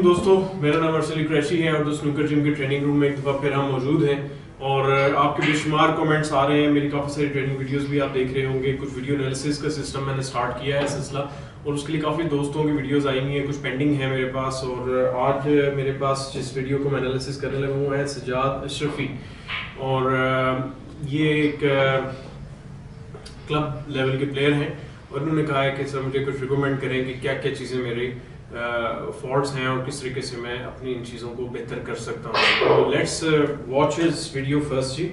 वालेकुम दोस्तों, मेरा नाम अर्सली क्रैशी है और स्नूकर जिम के ट्रेनिंग रूम में एक दफ़ा फिर हम मौजूद हैं। और आपके बेशुमार कमेंट्स आ रहे हैं, मेरी काफ़ी सारी ट्रेनिंग वीडियोस भी आप देख रहे होंगे। कुछ वीडियो एनालिसिस का सिस्टम मैंने स्टार्ट किया है सिलसिला, और उसके लिए काफ़ी दोस्तों की वीडियोस आई हुई हैं, कुछ पेंडिंग है मेरे पास। और आज मेरे पास जिस वीडियो को मैं एनालिसिस करने लगा हूँ है सजाद अशरफी, और ये एक क्लब लेवल के प्लेयर हैं और उन्होंने कहा है कि सर मुझे कुछ रिकमेंड करें कि क्या क्या चीज़ें मेरी फॉल्ट्स हैं और किस तरीके से मैं अपनी इन चीज़ों को बेहतर कर सकता हूँ। तो let's watch this video first जी।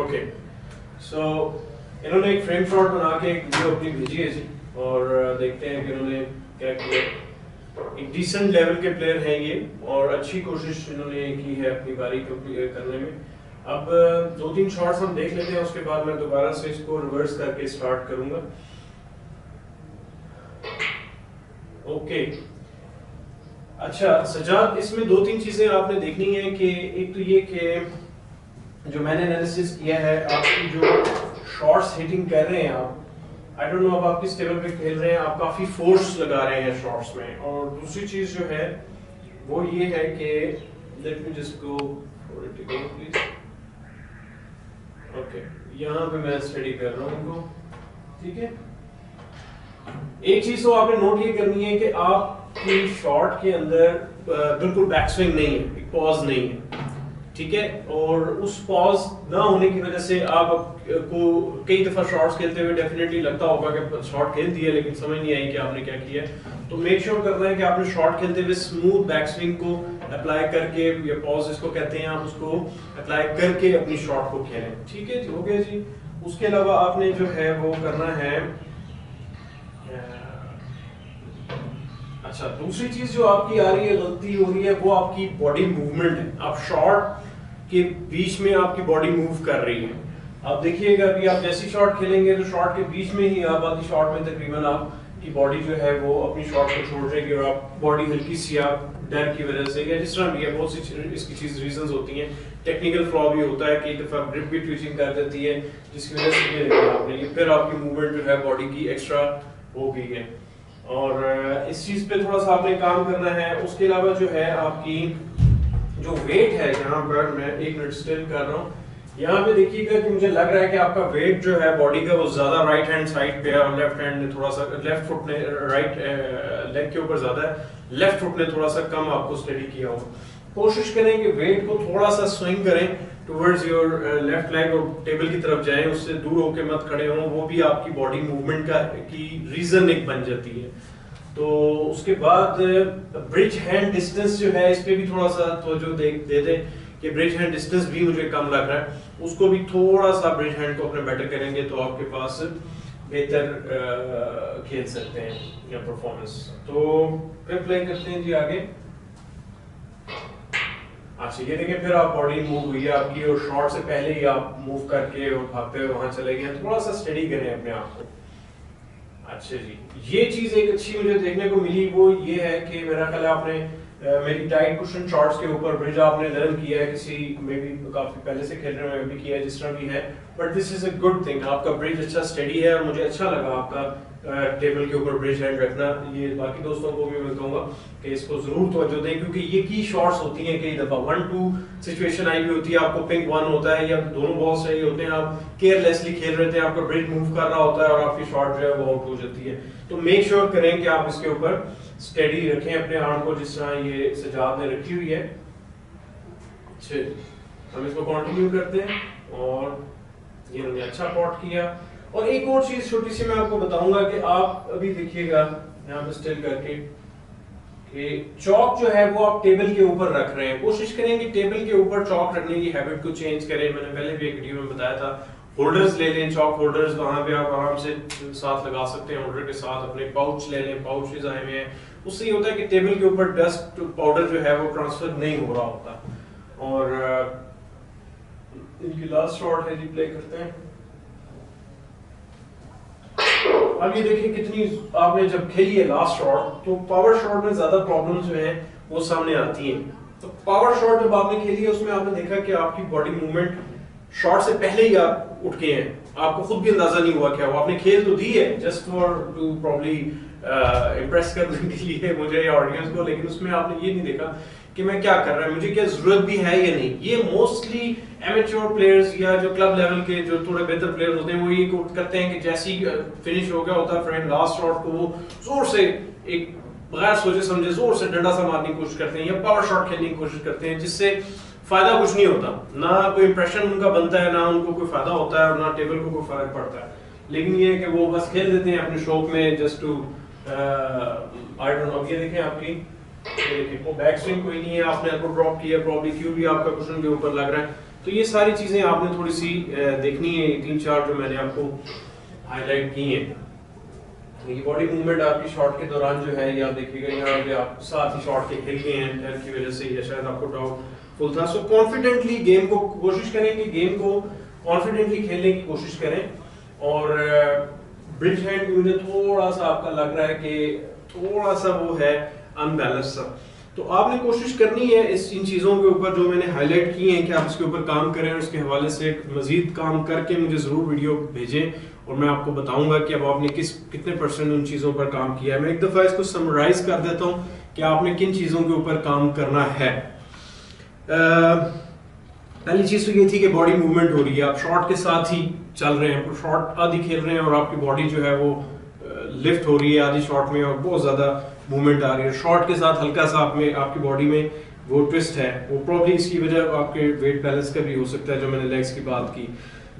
ओके, सो इन्होंने एक फ्रेम शॉट बना के एक वीडियो अपनी भेजी है जी, और देखते हैं कि इन्होंने क्या किया। एक डिसेंट लेवल के प्लेयर हैं ये, और अच्छी कोशिश इन्होंने की है अपनी बारी को करने में। अब 2-3 शॉट्स हम देख लेते हैं, उसके बाद मैं दोबारा से इसको रिवर्स करके स्टार्ट करूंगा। ओके, अच्छा सजाद, इसमें 2-3 चीजें आपने देखनी है कि एक तो ये कि जो मैंने एनालिसिस किया है, आपकी जो शॉट्स हिटिंग कर रहे हैं आप, आई डोंट नो अब आप किस लेवल पे खेल रहे हैं, आप काफी फोर्स लगा रहे हैं शॉट्स में। और दूसरी चीज जो है वो ये है कि let me just go for it again please. Okay, यहाँ पे मैं स्टडी कर रहा हूँ इनको, ठीक है। एक चीज तो आपने नोट ये करनी है कि आपकी शॉट के अंदर बिल्कुल बैक स्विंग नहीं है, एक पॉज नहीं है, ठीक है। और उस पॉज ना होने की वजह से आप को कई दफा शॉट्स खेलते हुए डेफिनेटली लगता होगा कि शॉट खेल दिया, लेकिन समझ नहीं आई कि आपने क्या किया। तो मेक श्योर करना है कि आपने शॉट खेलते हुए स्मूथ बैक स्विंग को अप्लाई करके, या पॉज इसको कहते हैं, आप उसको अप्लाई करके अपनी शॉट को खेलें, ठीक है जी। हो गया जी। उसके अलावा आपने जो है वो करना है, अच्छा दूसरी चीज जो आपकी आ रही है, गलती हो रही है, वो आपकी बॉडी मूवमेंट है। आप शॉट के बीच में आपकी बॉडी मूव कर रही है। आप देखिएगा अभी आप जैसी शॉट खेलेंगे तो शॉट के बीच में ही आप आधी शॉट में तकरीबन आपकी बॉडी जो है वो अपनी शॉट को छोड़ देगी, और आप बॉडी हल्की सी आप डर की वजह से या जिस तरह भी है, बहुत सी इसकी चीज रीजंस होती हैं। टेक्निकल फ्लॉ भी होता है, कई दफा ग्रिप भी ट्विचिंग कर देती है, जिसकी वजह से ये देखा आपने, ये फिर आपकी मूवमेंट जो है बॉडी की एक्स्ट्रा हो गई है। और इस चीज पे थोड़ा सा आपने काम करना है। उसके अलावा जो है आपकी जो वेट है, यहाँ पर मैं 1 मिनट स्टिल कर रहा हूँ, यहाँ पे देखिएगा कि मुझे लग रहा है कि आपका वेट जो है बॉडी का वो ज्यादा राइट हैंड साइड पे है, और लेफ्ट हैंड ने थोड़ा सा, लेफ्ट फुट ने राइट लेग के ऊपर ज्यादा है, लेफ्ट फुट ने थोड़ा सा कम आपको स्टडी किया हो। कोशिश करें कि वेट को थोड़ा सा स्विंग करें टुवर्ड्स योर लेफ्ट लेग, और टेबल की तरफ जाएं, उससे दूर होकर मत खड़े हों, वो भी आपकी बॉडी मूवमेंट का की रीजन एक बन जाती है। तो उसके बाद ब्रिज हैंड डिस्टेंस जो है, इस पे भी थोड़ा सा तवज्जो दे दें कि ब्रिज हैंड डिस्टेंस भी मुझे कम लग रहा है, उसको भी थोड़ा सा ब्रिज हैंड को अपने बेटर करेंगे तो आपके पास बेहतर खेल सकते हैं या परफॉर्मेंस। तो फिर प्ले करते हैं जी आगे। अच्छा ये देखिए, फिर आप बॉडी मूव हुई है आपकी, और शॉट से पहले ही आप मूव करके और भागते हुए वहां चले गए। थोड़ा सा स्टडी करें अपने आप को। अच्छा जी, ये चीज एक अच्छी मुझे देखने को मिली, वो ये है कि मेरा ख्याल आपने मेरी टाइट कुशन शॉट्स के ऊपर ब्रिज आपने लर्न किया है, किसी में भी काफी पहले से खेलने में भी किया है, जिस तरह भी है, but this is a good thing. आपका ब्रिज अच्छा स्टडी है, और मुझे अच्छा लगा आपका टेबल के ऊपर ब्रिज हैंड रखना। ये बाकी दोस्तों को भी मैं कहूंगा कि इसको जरूर तवज्जो दें, क्योंकि ये की शॉट्स होती हैं, कई दफा 1-2 सिचुएशन आई हुई होती है, आपको पिंक 1 होता है या दोनों बॉल्स चाहिए होते हैं, आप केयरलेसली खेल रहे थे, आपका ब्रिज मूव कर रहा होता है और आपकी शॉट जो है वो आउट हो जाती है। तो मेक श्योर करें कि आप इसके ऊपर स्टेडी रखें अपने आर्म को, जिस तरह ये सजाद ने रखी हुई है। हम इसको कंटिन्यू करते हैं, और ये उन्होंने अच्छा पॉट किया। और एक और चीज छोटी सी मैं आपको बताऊंगा कि आप अभी देखिएगा यहाँ पे स्टिल करके कि चौक जो है वो आप टेबल के ऊपर रख रहे हैं। कोशिश करें कि टेबल के ऊपर चौक रखने की हैबिट को चेंज करें। मैंने पहले भी एक वीडियो में बताया था, होल्डर्स ले लें, चौक होल्डर्स, वहां पे आप आराम से साथ लगा सकते हैं होल्डर के साथ। अपने पाउच ले लें, पाउच आए हुए हैं, उससे ये होता है कि टेबल के ऊपर डस्ट पाउडर जो है वो ट्रांसफर नहीं हो रहा होता। और इनकी लास्ट शॉट है जी, प्ले करते हैं। अब ये देखिए कितनी आपने जब खेली है लास्ट शॉट, तो पावर शॉट में ज्यादा प्रॉब्लम्स जो हैं वो सामने आती हैं। तो पावर शॉट जब आपने खेली है, उसमें आपने देखा कि आपकी बॉडी मूवमेंट शॉट से पहले ही आप उठ के हैं, आपको खुद भी अंदाजा नहीं हुआ क्या हुआ, आपने खेल तो दी है just for to probably impress करने के लिए मुझे या ऑडियंस को, लेकिन उसमें आपने ये नहीं देखा कि मैं क्या कर रहा है, मुझे क्या जरूरत भी है या नहीं। ये मोस्टली एमेच्योर प्लेयर्स या जो क्लब लेवल के जो थोड़े बेहतर प्लेयर्स होते हैं वो ये करते हैं कि जैसे ही फिनिश हो गया होता है फ्रेंड, लास्ट शॉट को वो जोर से एक बगैर सोचे समझे जोर से डंडा सा मारने की कोशिश करते हैं या पावर शॉट खेलने की कोशिश करते हैं, जिससे फायदा कुछ नहीं होता, ना कोई इंप्रेशन उनका बनता है, ना उनको कोई फायदा होता है और ना टेबल को कोई फर्क पड़ता है। लेकिन ये है कि वो बस खेल देते हैं अपने शौक में just to I don't know. ये देखें आपकी वो बैक स्विंग कोई नहीं है, आपने आपको ड्रॉप किया, प्रॉब्ली क्यू भी आपका कुशन के ऊपर लग रहा है। तो ये सारी चीजें आपने थोड़ी सी देखनी है, 3-4 जो मैंने आपको हाईलाइट की हैं। ये बॉडी मूवमेंट आपकी शॉट के दौरान जो है ये आप देखिएगा यहाँ पे आप साथ ही शॉट के खेल गए हैं डर की वजह से या शायद आपको डाउटफुल था। सो कॉन्फिडेंटली गेम को कोशिश करें कि गेम को कॉन्फिडेंटली खेलने की कोशिश करें। और ब्रिज हैंड मुझे थोड़ा सा आपका लग रहा है कि थोड़ा सा वो है अनबैलेंस सा, तो आपने कोशिश करनी है इन चीज़ों के ऊपर जो मैंने हाईलाइट की हैं कि आप इसके ऊपर काम करें और इसके हवाले से मजीद काम करके मुझे ज़रूर वीडियो भेजें और मैं आपको बताऊंगा कि अब आपने कितने % उन चीज़ों पर काम किया है। मैं एक दफ़ा इसको समराइज कर देता हूँ कि आपने किन चीज़ों के ऊपर काम करना है। पहली चीज़ तो ये थी कि बॉडी मूवमेंट हो रही है, आप शॉट के साथ ही चल रहे हैं, शॉट आधी खेल रहे हैं और आपकी बॉडी जो है वो लिफ्ट हो रही है आधी शॉट में और बहुत ज़्यादा मूवमेंट आ रही है। शॉट के साथ हल्का सा आपकी बॉडी में वो ट्विस्ट है, वो प्रॉब्ली इसकी वजह आपके वेट बैलेंस का भी हो सकता है जो मैंने लेग्स की बात की।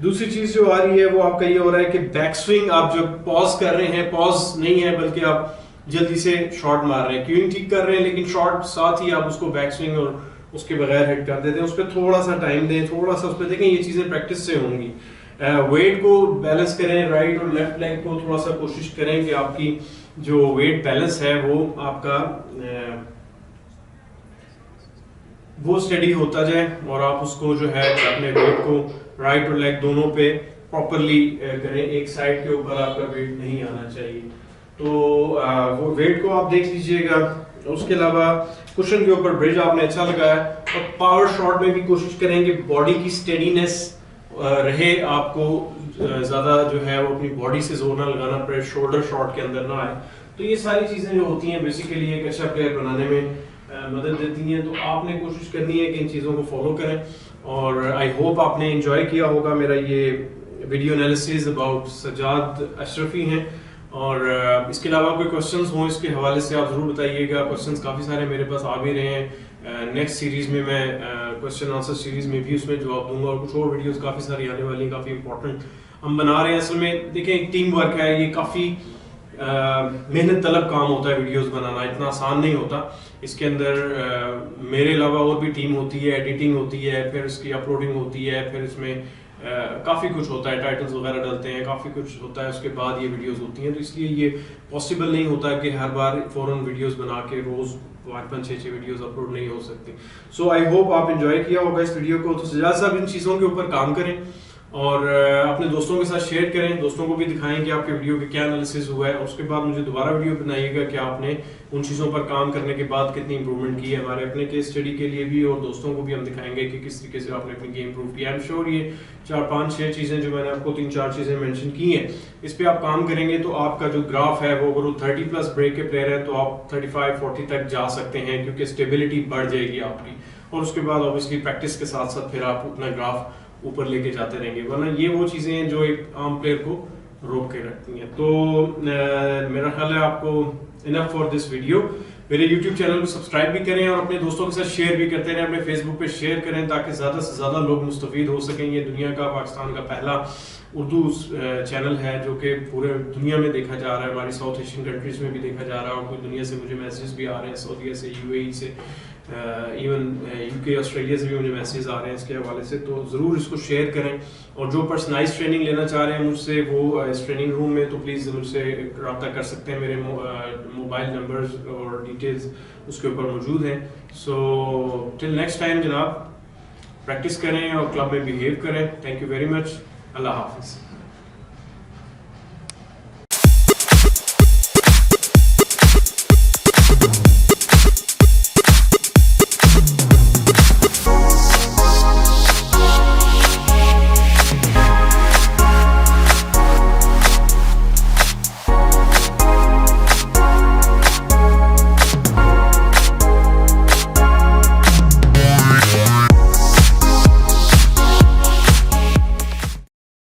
दूसरी चीज जो आ रही है वो आपका ये हो रहा है कि बैक स्विंग आप जो पॉज कर रहे हैं, पॉज नहीं है बल्कि आप जल्दी से शॉट मार रहे हैं, क्यूइंग ठीक कर रहे हैं लेकिन शॉट साथ ही आप उसको बैक स्विंग और उसके बगैर हिट कर देते हैं। उस पर थोड़ा सा टाइम दें, थोड़ा सा उस पर देखें, ये चीजें प्रैक्टिस से होंगी। वेट को बैलेंस करें, राइट और लेफ्ट लेग को थोड़ा सा कोशिश करें कि आपकी जो वेट बैलेंस है वो आपका वो स्टडी होता जाए और आप उसको जो है अपने वेट को राइट और लेग दोनों पे प्रॉपरली करें, एक साइड के ऊपर आपका वेट नहीं आना चाहिए। तो वो वेट को आप देख लीजिएगा। उसके अलावा कुशन के ऊपर ब्रिज आपने अच्छा लगाया और पावर शॉट में भी कोशिश करें कि बॉडी की स्टेडीनेस रहे, आपको ज्यादा जो है वो अपनी बॉडी से जोर ना लगाना पड़े, शोल्डर शॉट के अंदर ना आए। तो ये सारी चीजें जो होती हैं बेसिकली एक अच्छा प्लेयर बनाने में मदद देती हैं। तो आपने कोशिश करनी है कि इन चीज़ों को फॉलो करें और आई होप आपने एंजॉय किया होगा मेरा ये video analysis about Sajjad Ashrafi हैं। और इसके अलावा कोई क्वेश्चंस हों इसके हवाले से आप ज़रूर बताइएगा। क्वेश्चंस काफ़ी सारे मेरे पास आ भी रहे हैं। नेक्स्ट सीरीज़ में मैं क्वेश्चन आंसर सीरीज़ में भी उसमें जवाब दूंगा और कुछ और वीडियोस काफ़ी सारी आने वाली हैं, काफ़ी इंपॉर्टेंट हम बना रहे हैं। असल में देखें, एक टीम वर्क है, ये काफ़ी मेहनत तलब काम होता है वीडियोस बनाना, इतना आसान नहीं होता। इसके अंदर मेरे अलावा और भी टीम होती है, एडिटिंग होती है, फिर इसकी अपलोडिंग होती है, फिर इसमें काफ़ी कुछ होता है, टाइटल्स वगैरह डलते हैं, काफ़ी कुछ होता है, उसके बाद ये वीडियोस होती हैं। तो इसलिए ये पॉसिबल नहीं होता कि हर बार फ़ौरन वीडियोस बना के रोज़ 5-6 वीडियोस अपलोड नहीं हो सकती। सो आई होप आप एंजॉय किया होगा इस वीडियो को। तो सजाद साहब इन चीज़ों के ऊपर काम करें और अपने दोस्तों के साथ शेयर करें, दोस्तों को भी दिखाएं कि आपके वीडियो के क्या एनालिसिस हुआ है। उसके बाद मुझे दोबारा वीडियो बनाइएगा कि आपने उन चीज़ों पर काम करने के बाद कितनी इंप्रूवमेंट की है। हमारे अपने केस स्टडी के लिए भी और दोस्तों को भी हम दिखाएंगे कि किस तरीके से आपने अपनी गेम इंप्रूव किया। आई एम श्योर ये 4-5-6 चीज़ें जो मैंने आपको 3-4 चीज़ें मेंशन की हैं, इस पर आप काम करेंगे तो आपका जो ग्राफ है वो अगर 30+ ब्रेक के प्लेयर है तो आप 35-40 तक जा सकते हैं, क्योंकि स्टेबिलिटी बढ़ जाएगी आपकी। और उसके बाद ऑब्वियसली प्रैक्टिस के साथ साथ फिर आप अपना ग्राफ ऊपर लेके जाते रहेंगे, वरना ये वो चीज़ें हैं जो एक आम प्लेयर को रोक के रखती हैं। तो मेरा ख्याल है आपको इनफ फॉर दिस वीडियो। मेरे YouTube चैनल को सब्सक्राइब भी करें और अपने दोस्तों के साथ शेयर भी करते रहें, अपने फेसबुक पे शेयर करें ताकि ज़्यादा से ज़्यादा लोग मुस्तफ़ीद हो सकें। ये दुनिया का, पाकिस्तान का पहला उर्दू चैनल है जो कि पूरे दुनिया में देखा जा रहा है, हमारी साउथ एशियन कंट्रीज़ में भी देखा जा रहा है और पूरी दुनिया से मुझे मैसेज भी आ रहे हैं, सऊदीया से, UAE से, इवन UK, ऑस्ट्रेलिया से भी मुझे मैसेज आ रहे हैं इसके हवाले से। तो ज़रूर इसको शेयर करें और जो पर्सनलाइज ट्रेनिंग लेना चाह रहे हैं मुझसे वो इस ट्रेनिंग रूम में तो प्लीज़ मुझसे रब्ता कर सकते हैं। मेरे मोबाइल नंबर्स और डिटेल्स उसके ऊपर मौजूद हैं। सो टिल नेक्स्ट टाइम जनाब, प्रैक्टिस करें और क्लब में बिहेव करें। Thank you very much. अल्लाह हाफिज़।